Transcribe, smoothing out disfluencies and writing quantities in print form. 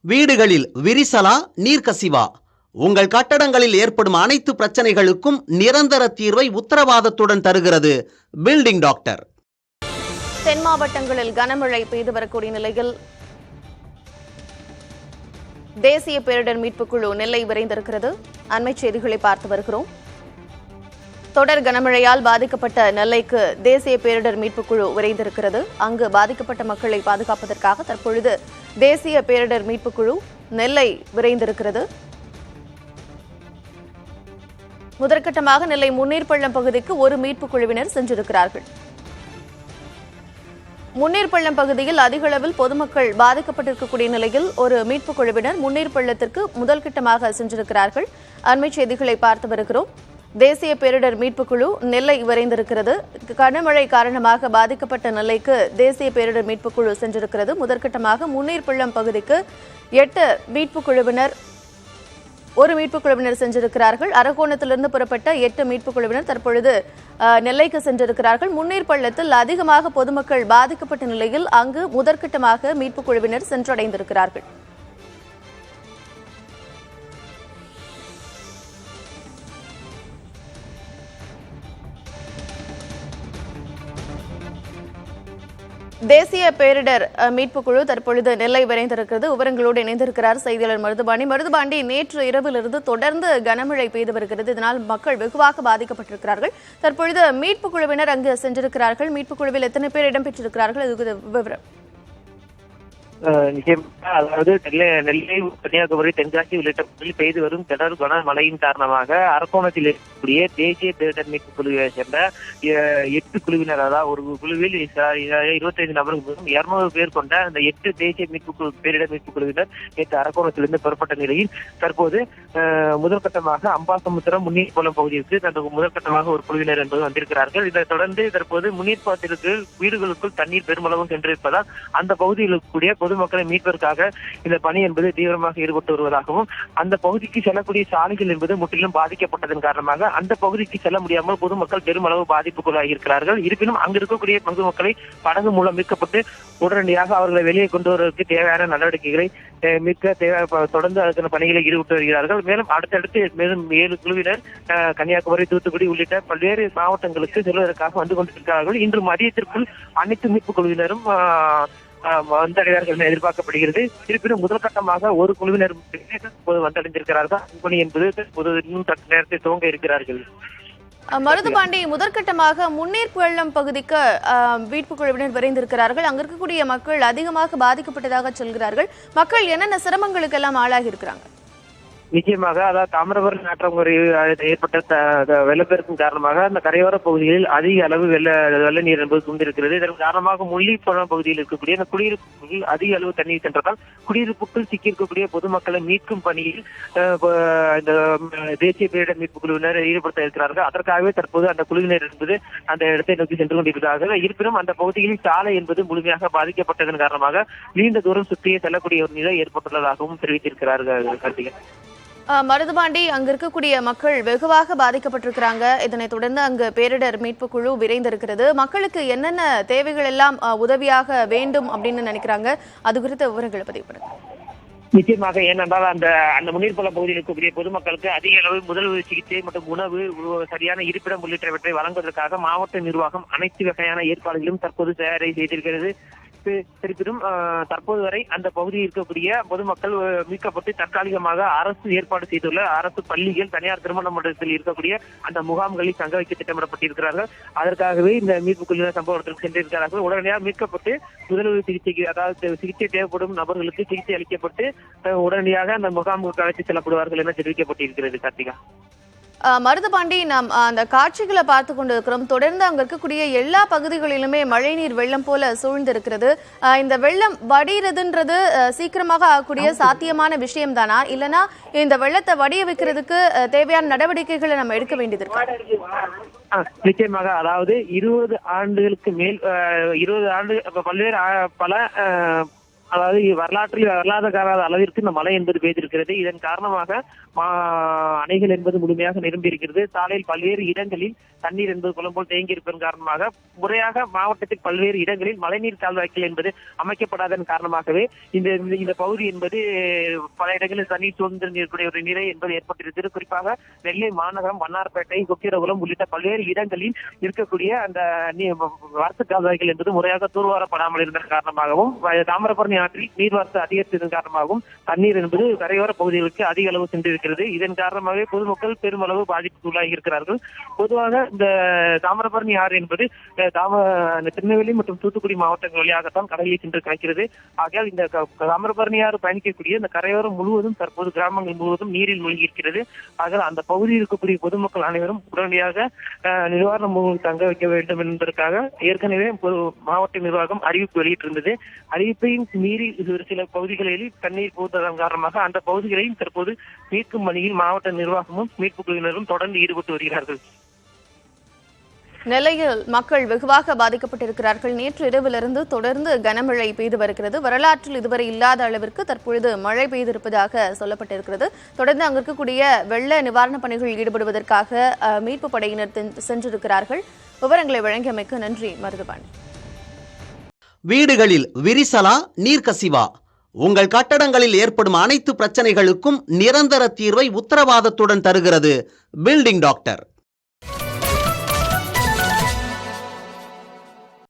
வீடுகளில் விரிசலா நீர்க்கசிவா? உங்கள் கட்டடங்களில் ஏற்படும் அனைத்து பிரச்சனைகளுக்கும் நிரந்தர தீர்வை உத்தரவாதத்துடன் தருகிறது பில்டிங் டாக்டர். தென் மாவட்டங்களில் கனமழை பெய்து வரக்கூடிய நிலையில் தேசிய பேரிடர் மீட்புக் குழு நெல்லை விரைந்திருக்கிறது. அண்மை செய்திகளை பார்த்து வருகிறோம். தொடர் கனமழையால் பாதிக்கப்பட்ட நெல்லைக்கு தேசிய பேரிடர் மீட்புக் குழு விரைந்திருக்கிறது. அங்கு பாதிக்கப்பட்ட மக்களை பாதுகாப்பதற்காக தற்பொழுது தேசிய பேரிடர் மீட்புக் குழு நெல்லை விரைந்திருக்கிறது. முதற்கட்டமாக நெல்லை முன்னீர்பள்ளம் பகுதிக்கு ஒரு மீட்புக் குழுவினர் சென்றிருக்கிறார்கள். முன்னீர்பள்ளம் பகுதியில் அதிக அளவில் பொதுமக்கள் பாதிக்கப்பட்டிருக்கக்கூடிய நிலையில் ஒரு மீட்புக் குழுவினர் முன்னீர்பள்ளத்திற்கு முதல் கட்டமாக சென்றிருக்கிறார்கள். அண்மை செய்திகளை பார்த்து வருகிறோம். தேசிய பேரிடர் மீட்புக் குழு நெல்லை விரைந்திருக்கிறது. கனமழை காரணமாக பாதிக்கப்பட்ட நெல்லைக்கு தேசிய பேரிடர் மீட்புக் குழு சென்றிருக்கிறது. முதற்கட்டமாக முன்னீர்பள்ளம் பகுதிக்கு 8 மீட்புக் குழுவினர் ஒரு மீட்புக் குழுவினர் சென்றிருக்கிறார்கள். அரக்கோணத்திலிருந்து புறப்பட்ட 8 மீட்புக் குழுவினர் தற்பொழுது நெல்லைக்கு சென்றிருக்கிறார்கள். முன்னீர்பள்ளத்தில் அதிகமாக பொதுமக்கள் பாதிக்கப்பட்ட நிலையில் அங்கு முதற்கட்டமாக மீட்புக் குழுவினர் சென்றடைந்திருக்கிறார்கள். தேசிய பேரிடர் மீட்புக் குழு தற்பொழுது நெல்லை விரைந்திருக்கிறது. விவரங்களோடு இணைந்திருக்கிறார் செய்தியாளர் மருதுபாண்டி. நேற்று இரவிலிருந்து தொடர்ந்து கனமழை பெய்து வருகிறது. இதனால் மக்கள் வெகுவாக பாதிக்கப்பட்டிருக்கிறார்கள். தற்பொழுது மீட்புக் குழுவினர் அங்கு சென்றிருக்கிறார்கள். மீட்புக் குழுவில் எத்தனை பேர் இடம்பெற்றிருக்கிறார்கள்? இது விவரம். அதாவது நெல்லை, கன்னியாகுமரி, தென்காசி உள்ளிட்ட பகுதியில் பெய்து வரும் தொடர் கனமழையின் காரணமாக அரக்கோணத்தில் இருக்கக்கூடிய தேசிய பேரிடர் மீட்புக் குழுவை சேர்ந்த 8 குழுவினர், அதாவது ஒரு குழுவில் 25 நபர்களும் 200 பேர் கொண்ட அந்த 8 தேசிய பேரிடர் மீட்புக் குழுவினர் நேற்று அரக்கோணத்திலிருந்து புறப்பட்ட நிலையில் தற்போது முதற்கட்டமாக அம்பாசமுத்திரம் முன்னீர்பள்ளம் பகுதிக்கு முதற்கட்டமாக ஒரு குழுவினர் என்பது வந்திருக்கிறார்கள். இதைத் தொடர்ந்து தற்போது முன்னீர்பாத்திற்கு வீடுகளுக்குள் தண்ணீர் பெருமளவும் சென்றிருப்பதால் அந்த பகுதியில் இருக்கக்கூடிய பொதுமக்களை மீட்பதற்காக இந்த பணி என்பது தீவிரமாக ஈடுபட்டு வருவதாகவும், அந்த பகுதிக்கு செல்லக்கூடிய சாலைகள் என்பது முற்றிலும் பாதிக்கப்பட்டதன் காரணமாக அந்த பகுதிக்கு செல்ல முடியாமல் பொதுமக்கள் பெருமளவு பாதிப்புக்குள்ளாகி இருக்கிறார்கள். இருப்பினும் அங்கு இருக்கக்கூடிய பொதுமக்களை படகு மூலம் மீட்கப்பட்டு உடனடியாக அவர்களை வெளியே கொண்டு வருவதற்கு தேவையான நடவடிக்கைகளை மீட்க தொடர்ந்து அதற்கான பணிகளை ஈடுபட்டு வருகிறார்கள். மேலும் அடுத்தடுத்து மேலும் 7 குழுவினர் கன்னியாகுமரி, தூத்துக்குடி உள்ளிட்ட பல்வேறு மாவட்டங்களுக்கு செல்வதற்காக வந்து கொண்டிருக்கிறார்கள். இன்று மதியத்திற்குள் அனைத்து மீட்புக் குழுவினரும் வந்தடைவார்கள் என எதிர்பார்க்கப்படுகிறது. இருப்பினும் முதல் கட்டமாக ஒரு குழுவினர் வந்தடைந்திருக்கிறார்கள். பணி என்பது இன்னும் சற்று நேரத்தை துவங்க இருக்கிறார்கள். மருதுபாண்டி, முதற்கட்டமாக முன்னீர்பள்ளம் பகுதிக்கு மீட்புக் குழுவினர் விரைந்திருக்கிறார்கள். அங்க இருக்கக்கூடிய மக்கள் அதிகமாக பாதிக்கப்பட்டதாக சொல்கிறார்கள். மக்கள் என்னென்ன சிரமங்களுக்கு எல்லாம் ஆளாகி இருக்கிறாங்க? நிச்சயமாக, அதாவது தாமிரபரணி ஆற்றங்கரை ஏற்பட்ட வெள்ளப்பெருக்கின் காரணமாக அந்த கரையோர பகுதிகளில் அதிக அளவு வெள்ள நீர் என்பது சூழ்ந்திருக்கிறது. இதன் காரணமாக முள்ளிப்பழம் பகுதியில் இருக்கக்கூடிய அந்த குடியிருப்புகளில் அதிக அளவு தண்ணீர் சென்றதால் குடியிருப்புக்குள் சிக்கியிருக்கக்கூடிய பொதுமக்களை மீட்கும் பணியில் இந்த தேசிய பேரிடர் மீட்புக் குழுவினர் ஈடுபடுத்த இருக்கிறார்கள். அதற்காகவே தற்போது அந்த குழுவினர் என்பது அந்த இடத்தை நோக்கி சென்று கொண்டிருக்கிறார்கள். இருப்பினும் அந்த பகுதியில் சாலை என்பது முழுமையாக பாதிக்கப்பட்டதன் காரணமாக நீண்ட தூரம் சுற்றியே செல்லக்கூடிய ஒரு நிலை ஏற்பட்டுள்ளதாகவும் தெரிவித்திருக்கிறார்கள். கார்த்திகா. மருதுபாண்டி, அங்கு இருக்கக்கூடிய மக்கள் வெகுவாக பாதிக்கப்பட்டிருக்கிறாங்க. இதனைத் தொடர்ந்து அங்கு பேரிடர் மீட்பு குழு விரைந்திருக்கிறது. மக்களுக்கு என்னென்ன தேவைகள் எல்லாம் உதவியாக வேண்டும் அப்படின்னு நினைக்கிறாங்க? அது குறித்த விவரங்களை பதிவு பண்ணுங்க. நிச்சயமாக, ஏனென்றால் அந்த முன்னீர்பள்ளம் பகுதியில் இருக்கக்கூடிய பொதுமக்களுக்கு அதிக அளவு முதலுதவி சிகிச்சை மற்றும் உணவு, சரியான இருப்பிடம் உள்ளிட்டவற்றை வழங்குவதற்காக மாவட்ட நிர்வாகம் அனைத்து வகையான ஏற்பாடுகளும் தற்போது தயாரை செய்திருக்கிறது. இருப்பினும் தற்போது வரை அந்த பகுதியில் இருக்கக்கூடிய பொதுமக்கள் மீட்கப்பட்டு தற்காலிகமாக அரசு ஏற்பாடு செய்துள்ள அரசு பள்ளிகள், தனியார் திருமண மண்டலத்தில் இருக்கக்கூடிய அந்த முகாம்களில் தங்க வைக்க திட்டமிடப்பட்டிருக்கிறார்கள். அதற்காகவே இந்த மீட்புக் குழுவினர் சம்பவ இடத்திற்கு சென்றிருக்கிறார்கள். உடனடியாக மீட்கப்பட்டு முதலுதவி சிகிச்சைக்கு, அதாவது சிகிச்சை தேவைப்படும் நபர்களுக்கு சிகிச்சை அளிக்கப்பட்டு உடனடியாக அந்த முகாமுக்கு அழைத்து செல்லப்படுவார்கள் என தெரிவிக்கப்பட்டிருக்கிறது. கார்த்திகா. மருதுபாண்டி, நாம் அந்த காட்சிகளை பார்த்து கொண்டிருக்கிறோம். தொடர்ந்து அங்க இருக்கக்கூடிய எல்லா பகுதிகளிலுமே மழைநீர் வெள்ளம் போல சூழ்ந்திருக்கிறது. இந்த வெள்ளம் வடிகிறதுன்றது சீக்கிரமாக ஆகக்கூடிய சாத்தியமான விஷயம் தானா, இல்லைன்னா இந்த வெள்ளத்தை வடிய வைக்கிறதுக்கு தேவையான நடவடிக்கைகளை நம்ம எடுக்க வேண்டியது இருக்கு? நிச்சயமாக, அதாவது 20 ஆண்டுகளுக்கு மேல் 20 ஆண்டு பல்வேறு பல அதாவது வரலாற்றில் வரலாறு அளவிற்கு இந்த மழை என்பது பெய்திருக்கிறது. இதன் காரணமாக அணைகள் என்பது முழுமையாக நிரம்பி இருக்கிறது. சாலையில் பல்வேறு இடங்களில் தண்ணீர் என்பது குளம் போல் தேங்கி இருப்பதன் காரணமாக முறையாக மாவட்டத்தில் பல்வேறு இடங்களில் மழைநீர் கால்வாய்கள் என்பது அமைக்கப்படாதன் காரணமாகவே இந்த பகுதி என்பது பல இடங்களில் தண்ணீர் சூழ்ந்து இருக்கக்கூடிய ஒரு நிலை என்பது ஏற்பட்டிருக்கிறது. குறிப்பாக நெல்லை மாநகரம், வண்ணாரப்பேட்டை, கொக்கிரகுளம் உள்ளிட்ட பல்வேறு இடங்களில் இருக்கக்கூடிய அந்த வார்த்து கால்வாய்கள் என்பது முறையாக தூர்வாரப்படாமல் இருந்ததன் காரணமாகவும் தாமிரபரணி ஆற்றில் நீர்வார்த்து அதிகரித்ததன் காரணமாகவும் தண்ணீர் என்பது கரையோர பகுதிகளுக்கு அதிக அளவு சென்றிருக்கிறது. இதன் காரணமாகவே பொதுமக்கள் பெருமளவு பாதிப்புக்குள்ளாகி இருக்கிறார்கள். பொதுவாக இந்த தாமிரபரணி ஆறு என்பது திருநெல்வேலி மற்றும் தூத்துக்குடி மாவட்டங்கள் வழியாகத்தான் கடலில் சென்று கலக்கிறது. ஆகையால் இந்த தாமிரபரணி ஆறு பயணிக்கக்கூடிய இந்த கரையோரம் முழுவதும் தற்போது கிராமங்கள் முழுவதும் நீரில் மூழ்கி இருக்கிறது. ஆக அந்த பகுதியில் இருக்கக்கூடிய பொதுமக்கள் அனைவரும் உடனடியாக நிவாரண முகாமில் தங்க வைக்க வேண்டும் என்பதற்காக ஏற்கனவே மாவட்ட நிர்வாகம் அறிவிப்பு வெளியிட்டிருந்தது. அறிவிப்பையும் மீறி ஒரு சில பகுதிகளில் தண்ணீர் புகுந்ததன் காரணமாக அந்த பகுதிகளையும் தற்போது மீட்கும் பணியில் மாவட்ட நிர்வாகமும் மீட்பு குழுவினரும் தொடர்ந்து ஈடுபட்டு வருகிறார்கள். நெல்லையில் மக்கள் வெகுவாக பாதிக்கப்பட்டிருக்கிறார்கள். நேற்று இரவிலிருந்து தொடர்ந்து கனமழை பெய்து வருகிறது. வரலாற்றில் இதுவரை இல்லாத அளவிற்கு தற்பொழுது மழை பெய்திருப்பதாக சொல்லப்பட்டிருக்கிறது. தொடர்ந்து அங்கு இருக்கக்கூடிய வெள்ள நிவாரணப் பணிகளில் ஈடுபடுவதற்காக மீட்பு படையினர் சென்றிருக்கிறார்கள். விவரங்களை வழங்கியமைக்கு நன்றி மருதுபாணி. வீடுகளில் விரிசலா, நீர்க்கசிவா? உங்கள் கட்டடங்களில் ஏற்படும் அனைத்து பிரச்சனைகளுக்கும் நிரந்தர தீர்வை உத்தரவாதத்துடன் தருகிறது பில்டிங் டாக்டர்.